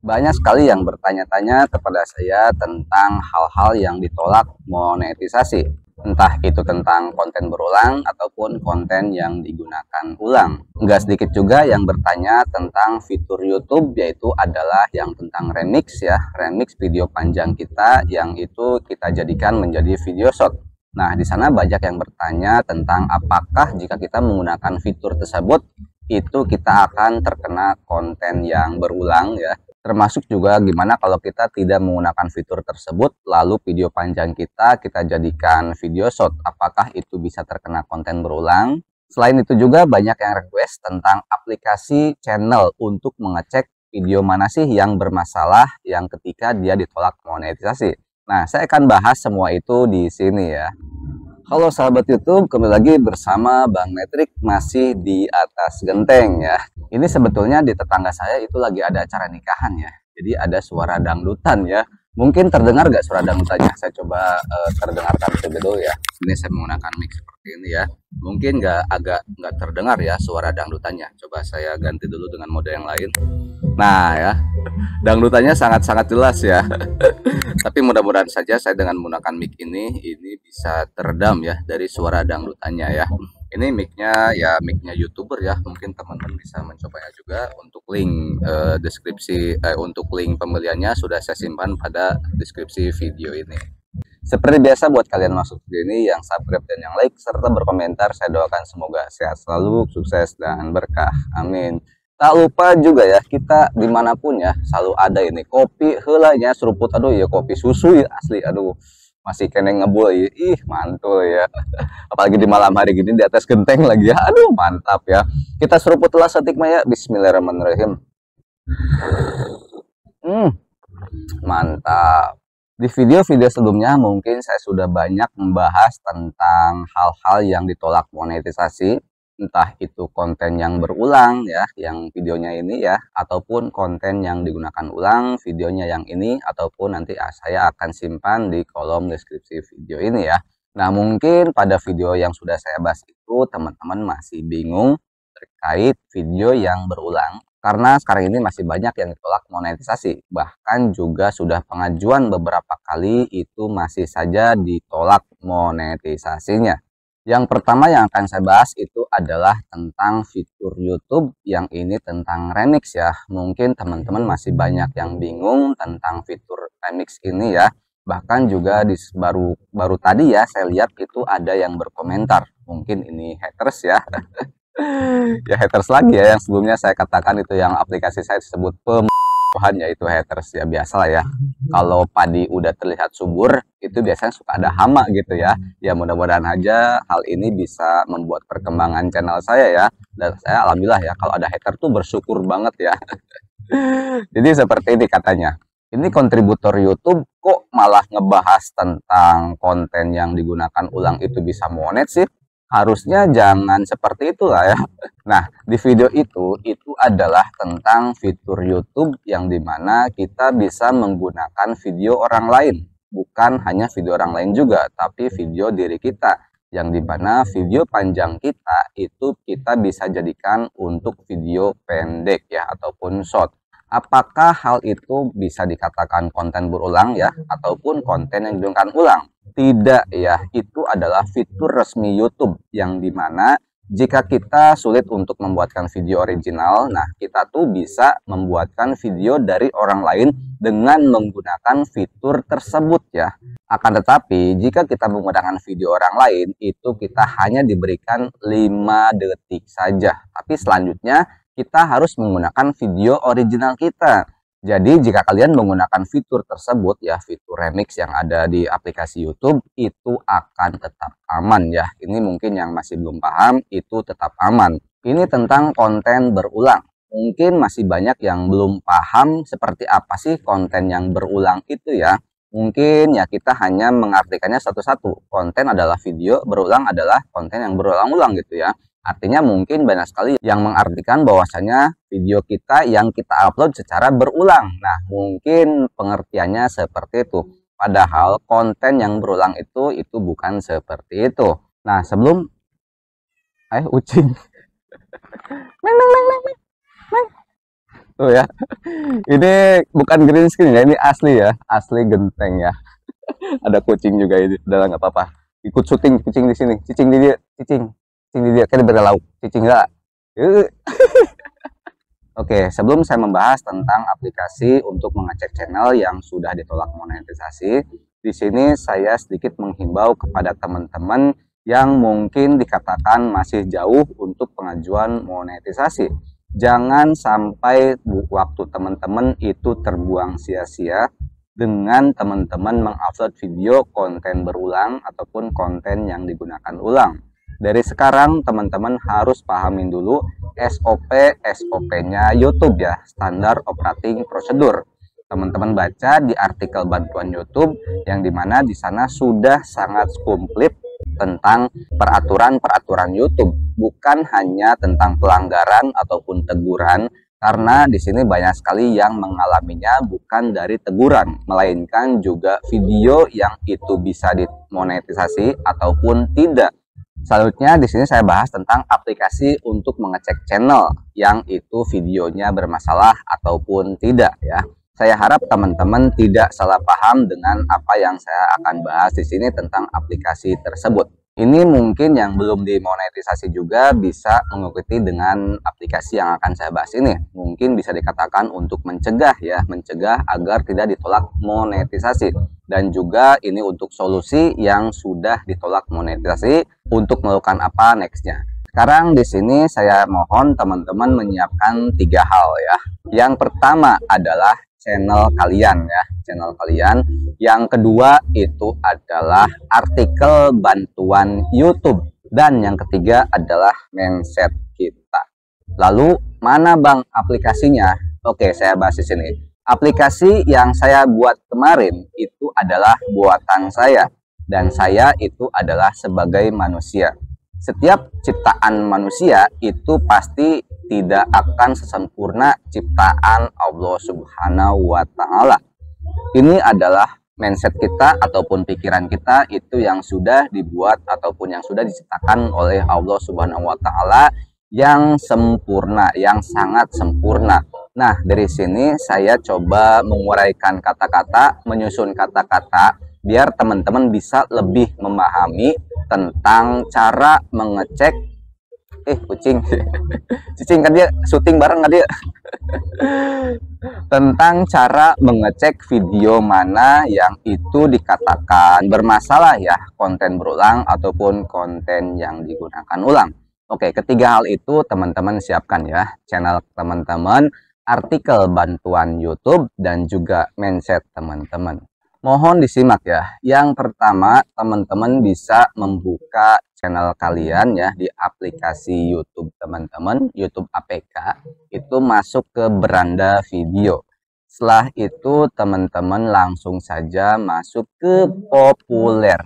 Banyak sekali yang bertanya-tanya kepada saya tentang hal-hal yang ditolak monetisasi. Entah itu tentang konten berulang ataupun konten yang digunakan ulang. Enggak sedikit juga yang bertanya tentang fitur YouTube, yaitu adalah yang tentang remix ya. Remix video panjang kita yang itu kita jadikan menjadi video short. Nah, di sana banyak yang bertanya tentang apakah jika kita menggunakan fitur tersebut itu kita akan terkena konten yang berulang ya. Termasuk juga gimana kalau kita tidak menggunakan fitur tersebut, lalu video panjang kita jadikan video short, apakah itu bisa terkena konten berulang? Selain itu juga banyak yang request tentang aplikasi channel untuk mengecek video mana sih yang bermasalah yang ketika dia ditolak monetisasi. Nah, saya akan bahas semua itu di sini ya. Halo sahabat YouTube, kembali lagi bersama Bang Metrik masih di atas genteng ya. Ini sebetulnya di tetangga saya itu lagi ada acara nikahan ya. Jadi ada suara dangdutan ya. Mungkin terdengar gak suara dangdutannya? Saya coba terdengarkan terlebih dulu ya. Ini saya menggunakan mic seperti ini ya. Mungkin agak terdengar ya suara dangdutannya. Coba saya ganti dulu dengan mode yang lain. Nah ya, dangdutannya sangat-sangat jelas ya. Tapi mudah-mudahan saja saya dengan menggunakan mic ini bisa teredam ya dari suara dangdutannya ya. Ini micnya ya micnya YouTuber ya. Mungkin teman-teman bisa mencobanya juga. Untuk link untuk link pembeliannya sudah saya simpan pada deskripsi video ini. Seperti biasa buat kalian masuk video ini yang subscribe dan yang like serta berkomentar, saya doakan semoga sehat selalu, sukses dan berkah. Amin. Tak lupa juga ya, kita dimanapun ya selalu ada ini kopi helanya seruput, aduh ya kopi susu ya asli, aduh masih kena ngebul ya, ih mantul ya. Apalagi di malam hari gini di atas genteng lagi ya, aduh mantap ya. Kita seruput lah setik maya, bismillahirrahmanirrahim. Mantap. Di video-video sebelumnya mungkin saya sudah banyak membahas tentang hal-hal yang ditolak monetisasi, entah itu konten yang berulang ya, yang videonya ini ya, ataupun konten yang digunakan ulang, videonya yang ini, ataupun nanti saya akan simpan di kolom deskripsi video ini ya. Nah, mungkin pada video yang sudah saya bahas itu teman-teman masih bingung terkait video yang berulang, karena sekarang ini masih banyak yang ditolak monetisasi. Bahkan juga sudah pengajuan beberapa kali itu masih saja ditolak monetisasinya. Yang pertama yang akan saya bahas itu adalah tentang fitur YouTube yang ini tentang remix ya. Mungkin teman-teman masih banyak yang bingung tentang fitur remix ini ya. Bahkan juga baru tadi ya saya lihat itu ada yang berkomentar. Mungkin ini haters ya. Ya haters lagi ya, yang sebelumnya saya katakan itu yang aplikasi saya disebut pemuhan, yaitu haters ya, biasalah ya. Kalau padi udah terlihat subur itu biasanya suka ada hama gitu ya. Ya mudah-mudahan aja hal ini bisa membuat perkembangan channel saya ya. Dan saya alhamdulillah ya, kalau ada hater tuh bersyukur banget ya. Jadi seperti ini katanya, ini kontributor YouTube kok malah ngebahas tentang konten yang digunakan ulang itu bisa monet sih. Harusnya jangan seperti itulah ya. Nah, di video itu adalah tentang fitur YouTube yang dimana kita bisa menggunakan video orang lain. Bukan hanya video orang lain juga, tapi video diri kita. Yang dimana video panjang kita itu kita bisa jadikan untuk video pendek ya, ataupun short. Apakah hal itu bisa dikatakan konten berulang ya, ataupun konten yang digunakan ulang? Tidak ya, itu adalah fitur resmi YouTube yang dimana jika kita sulit untuk membuatkan video original, nah kita tuh bisa membuatkan video dari orang lain dengan menggunakan fitur tersebut ya. Akan tetapi jika kita menggunakan video orang lain, itu kita hanya diberikan 5 detik saja. Tapi selanjutnya kita harus menggunakan video original kita. Jadi jika kalian menggunakan fitur tersebut ya, fitur remix yang ada di aplikasi YouTube itu akan tetap aman ya. Ini mungkin yang masih belum paham, itu tetap aman. Ini tentang konten berulang. Mungkin masih banyak yang belum paham seperti apa sih konten yang berulang itu ya. Mungkin ya kita hanya mengartikannya satu-satu. Konten adalah video, berulang adalah konten yang berulang-ulang gitu ya. Artinya mungkin banyak sekali yang mengartikan bahwasanya video kita yang kita upload secara berulang. Nah, mungkin pengertiannya seperti itu. Padahal konten yang berulang itu bukan seperti itu. Nah, sebelum ucing. Tuh ya. Ini bukan green screen ya, ini asli ya, asli genteng ya. Ada kucing juga ini, udah nggak apa-apa. Ikut syuting kucing di sini, cicing di dia, cicing di dia, kan diberi lauk, cicing nggak. Oke, sebelum saya membahas tentang aplikasi untuk mengecek channel yang sudah ditolak monetisasi, di sini saya sedikit menghimbau kepada teman-teman yang mungkin dikatakan masih jauh untuk pengajuan monetisasi. Jangan sampai waktu teman-teman itu terbuang sia-sia dengan teman-teman mengupload video konten berulang ataupun konten yang digunakan ulang. Dari sekarang teman-teman harus pahamin dulu SOP-nya YouTube ya, standar operating prosedur. Teman-teman baca di artikel bantuan YouTube yang dimana di sana sudah sangat komplit tentang peraturan-peraturan YouTube, bukan hanya tentang pelanggaran ataupun teguran, karena di sini banyak sekali yang mengalaminya bukan dari teguran, melainkan juga video yang itu bisa dimonetisasi ataupun tidak. Selanjutnya di sini saya bahas tentang aplikasi untuk mengecek channel yang itu videonya bermasalah ataupun tidak ya. Saya harap teman-teman tidak salah paham dengan apa yang saya akan bahas di sini tentang aplikasi tersebut. Ini mungkin yang belum dimonetisasi juga bisa mengikuti dengan aplikasi yang akan saya bahas ini. Mungkin bisa dikatakan untuk mencegah ya, mencegah agar tidak ditolak monetisasi. Dan juga ini untuk solusi yang sudah ditolak monetisasi untuk melakukan apa nextnya. Sekarang di sini saya mohon teman-teman menyiapkan 3 hal ya. Yang pertama adalah channel kalian ya, channel kalian. Yang kedua itu adalah artikel bantuan YouTube, dan yang ketiga adalah mindset kita. Lalu mana Bang aplikasinya? Oke, saya bahas di sini. Aplikasi yang saya buat kemarin itu adalah buatan saya, dan saya itu adalah sebagai manusia. Setiap ciptaan manusia itu pasti tidak akan sesempurna ciptaan Allah Subhanahu wa Ta'ala. Ini adalah mindset kita ataupun pikiran kita itu yang sudah dibuat ataupun yang sudah diciptakan oleh Allah Subhanahu wa Ta'ala yang sempurna, yang sangat sempurna. Nah, dari sini saya coba menguraikan kata-kata, menyusun kata-kata biar teman-teman bisa lebih memahami tentang cara mengecek kucing cicing kan dia syuting bareng kan dia tentang cara mengecek video mana yang itu dikatakan bermasalah ya, konten berulang ataupun konten yang digunakan ulang. Oke, ketiga hal itu teman-teman siapkan ya, channel teman-teman, artikel bantuan YouTube, dan juga mindset teman-teman. Mohon disimak ya. Yang pertama, teman-teman bisa membuka channel kalian ya di aplikasi YouTube teman-teman, YouTube APK, itu masuk ke beranda video. Setelah itu teman-teman langsung saja masuk ke populer.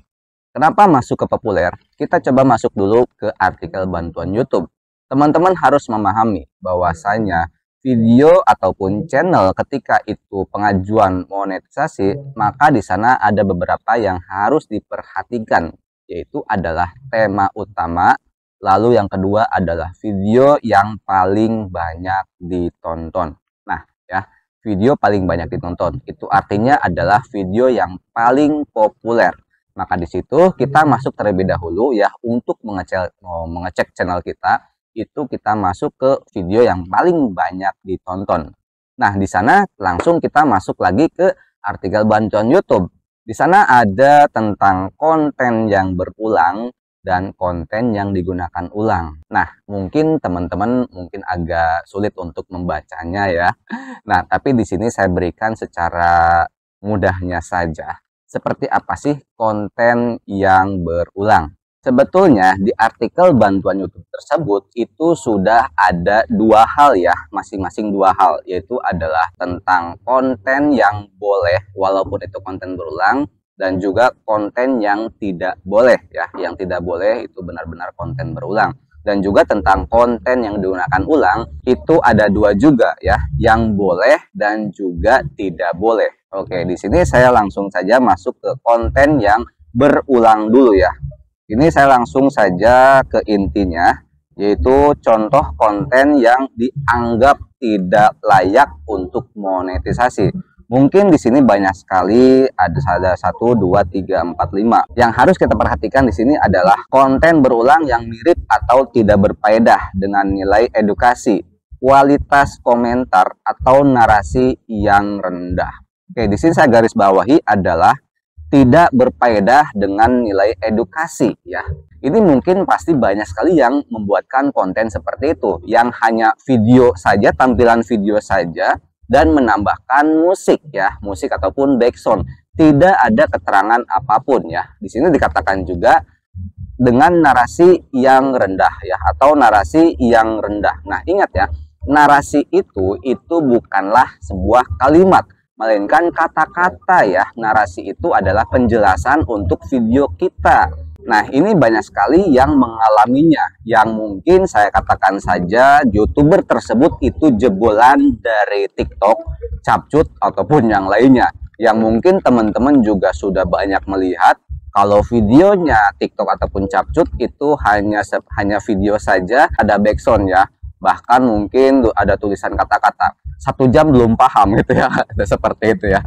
Kenapa masuk ke populer? Kita coba masuk dulu ke artikel bantuan YouTube. Teman-teman harus memahami bahwasanya video ataupun channel ketika itu pengajuan monetisasi, maka di sana ada beberapa yang harus diperhatikan, yaitu adalah tema utama, lalu yang kedua adalah video yang paling banyak ditonton. Nah ya, video paling banyak ditonton itu artinya adalah video yang paling populer. Maka di situ kita masuk terlebih dahulu ya, untuk mengecek channel kita itu kita masuk ke video yang paling banyak ditonton. Nah, di sana langsung kita masuk lagi ke artikel bantuan YouTube. Di sana ada tentang konten yang berulang dan konten yang digunakan ulang. Nah, mungkin teman-teman mungkin agak sulit untuk membacanya ya. Nah, tapi di sini saya berikan secara mudahnya saja. Seperti apa sih konten yang berulang? Sebetulnya di artikel bantuan YouTube tersebut itu sudah ada 2 hal ya, masing-masing 2 hal, yaitu adalah tentang konten yang boleh walaupun itu konten berulang, dan juga konten yang tidak boleh ya, yang tidak boleh itu benar-benar konten berulang. Dan juga tentang konten yang digunakan ulang itu ada 2 juga ya, yang boleh dan juga tidak boleh. Oke, di sini saya langsung saja masuk ke konten yang berulang dulu ya. Ini saya langsung saja ke intinya, yaitu contoh konten yang dianggap tidak layak untuk monetisasi. Mungkin di sini banyak sekali, ada 1, 2, 3, 4, 5. Yang harus kita perhatikan di sini adalah konten berulang yang mirip atau tidak berfaedah dengan nilai edukasi, kualitas komentar atau narasi yang rendah. Oke, di sini saya garis bawahi adalah tidak berfaedah dengan nilai edukasi ya. Ini mungkin pasti banyak sekali yang membuatkan konten seperti itu, yang hanya video saja, tampilan video saja, dan menambahkan musik ya, musik ataupun background. Tidak ada keterangan apapun ya. Di sini dikatakan juga dengan narasi yang rendah ya, atau narasi yang rendah. Nah, ingat ya, narasi itu bukanlah sebuah kalimat, melainkan kata-kata ya. Narasi itu adalah penjelasan untuk video kita. Nah, ini banyak sekali yang mengalaminya, yang mungkin saya katakan saja YouTuber tersebut itu jebolan dari TikTok, Capcut, ataupun yang lainnya. Yang mungkin teman-teman juga sudah banyak melihat kalau videonya TikTok ataupun Capcut itu hanya video saja, ada background ya. Bahkan mungkin ada tulisan kata-kata. 1 jam belum paham gitu ya, seperti itu ya.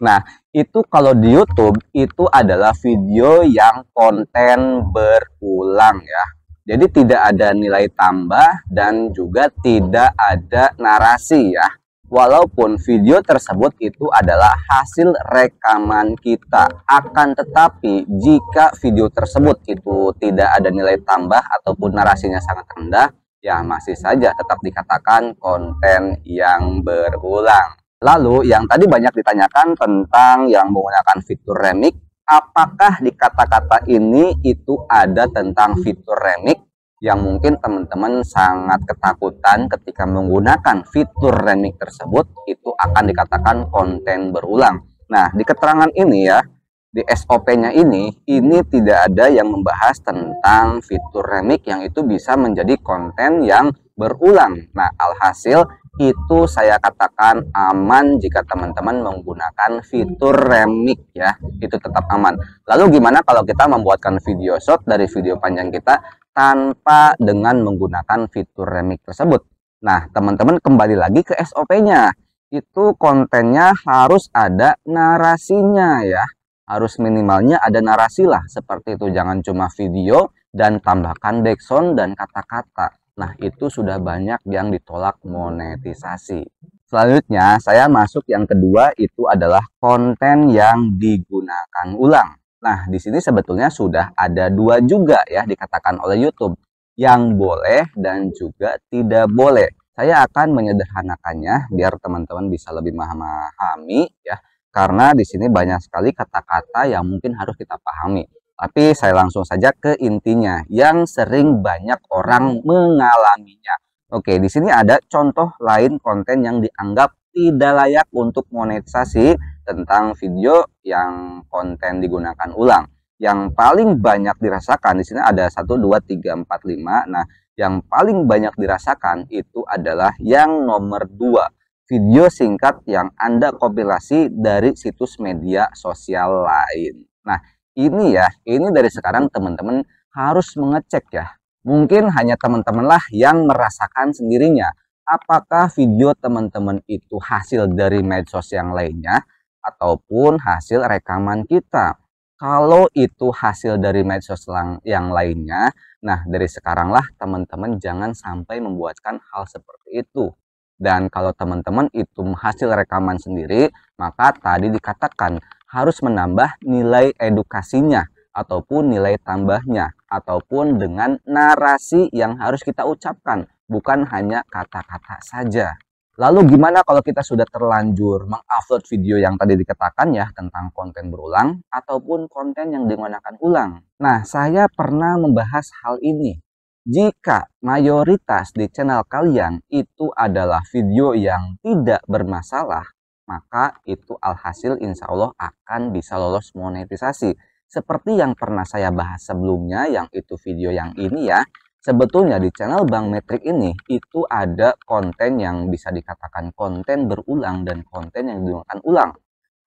Nah, itu kalau di YouTube itu adalah video yang konten berulang ya. Jadi tidak ada nilai tambah dan juga tidak ada narasi ya. Walaupun video tersebut itu adalah hasil rekaman kita. Akan tetapi jika video tersebut itu tidak ada nilai tambah ataupun narasinya sangat rendah, ya masih saja tetap dikatakan konten yang berulang. Lalu yang tadi banyak ditanyakan tentang yang menggunakan fitur remix, apakah di kata-kata ini itu ada tentang fitur remix? Yang mungkin teman-teman sangat ketakutan ketika menggunakan fitur remix tersebut, itu akan dikatakan konten berulang. Nah, di keterangan ini ya, di SOP-nya ini tidak ada yang membahas tentang fitur remix yang itu bisa menjadi konten yang berulang. Nah, alhasil itu saya katakan aman jika teman-teman menggunakan fitur remix ya, itu tetap aman. Lalu gimana kalau kita membuatkan video short dari video panjang kita tanpa dengan menggunakan fitur remix tersebut? Nah, teman-teman kembali lagi ke SOP-nya. Itu kontennya harus ada narasinya ya. Harus minimalnya ada narasi lah, seperti itu. Jangan cuma video dan tambahkan background dan kata-kata. Nah, itu sudah banyak yang ditolak monetisasi. Selanjutnya, saya masuk yang kedua, itu adalah konten yang digunakan ulang. Nah, di sini sebetulnya sudah ada 2 juga ya dikatakan oleh YouTube, yang boleh dan juga tidak boleh. Saya akan menyederhanakannya biar teman-teman bisa lebih memahami ya, karena di sini banyak sekali kata-kata yang mungkin harus kita pahami. Tapi saya langsung saja ke intinya yang sering banyak orang mengalaminya. Oke, di sini ada contoh lain konten yang dianggap tidak layak untuk monetisasi tentang video yang konten digunakan ulang. Yang paling banyak dirasakan di sini ada 1, 2, 3, 4, 5. Nah, yang paling banyak dirasakan itu adalah yang nomor 2. Video singkat yang Anda kompilasi dari situs media sosial lain. Nah, ini dari sekarang teman-teman harus mengecek ya. Mungkin hanya teman-teman lah yang merasakan sendirinya. Apakah video teman-teman itu hasil dari medsos yang lainnya ataupun hasil rekaman kita. Kalau itu hasil dari medsos yang lainnya, nah dari sekarang lah teman-teman jangan sampai membuatkan hal seperti itu. Dan kalau teman-teman itu hasil rekaman sendiri, maka tadi dikatakan harus menambah nilai edukasinya ataupun nilai tambahnya ataupun dengan narasi yang harus kita ucapkan, bukan hanya kata-kata saja. Lalu gimana kalau kita sudah terlanjur mengupload video yang tadi dikatakan ya tentang konten berulang ataupun konten yang digunakan ulang? Nah, saya pernah membahas hal ini. Jika mayoritas di channel kalian itu adalah video yang tidak bermasalah, maka itu alhasil insya Allah akan bisa lolos monetisasi. Seperti yang pernah saya bahas sebelumnya, yang itu video yang ini ya, sebetulnya di channel Bang Metrik ini itu ada konten yang bisa dikatakan konten berulang dan konten yang digunakan ulang.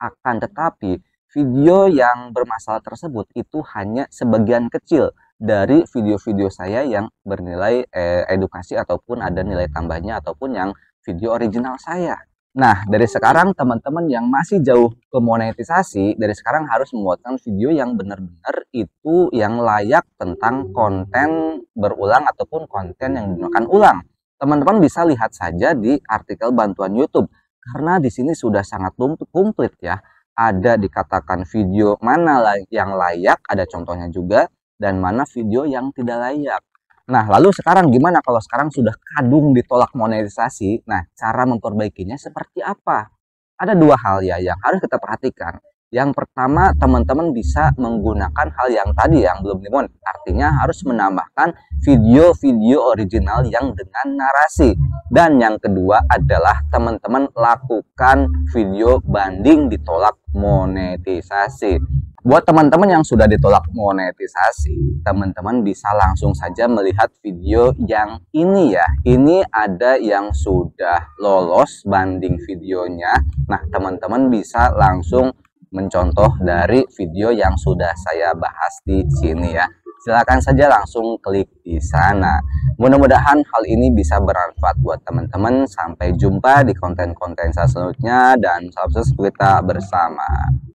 Akan tetapi video yang bermasalah tersebut itu hanya sebagian kecil dari video-video saya yang bernilai edukasi ataupun ada nilai tambahnya ataupun yang video original saya. Nah, dari sekarang teman-teman yang masih jauh ke monetisasi, dari sekarang harus membuatkan video yang benar-benar itu yang layak tentang konten berulang ataupun konten yang digunakan ulang. Teman-teman bisa lihat saja di artikel bantuan YouTube, karena di sini sudah sangat komplit ya. Ada dikatakan video mana yang layak, ada contohnya juga, dan mana video yang tidak layak. Nah, lalu sekarang gimana kalau sekarang sudah kadung ditolak monetisasi? Nah, cara memperbaikinya seperti apa? Ada dua hal ya yang harus kita perhatikan. Yang pertama, teman-teman bisa menggunakan hal yang tadi yang belum dimon. Artinya harus menambahkan video-video original yang dengan narasi. Dan yang kedua adalah teman-teman lakukan video banding ditolak monetisasi. Buat teman-teman yang sudah ditolak monetisasi, teman-teman bisa langsung saja melihat video yang ini ya. Ini ada yang sudah lolos banding videonya. Nah, teman-teman bisa langsung mencontoh dari video yang sudah saya bahas di sini ya. Silakan saja langsung klik di sana. Mudah-mudahan hal ini bisa bermanfaat buat teman-teman. Sampai jumpa di konten-konten selanjutnya dan salam sukses kita bersama.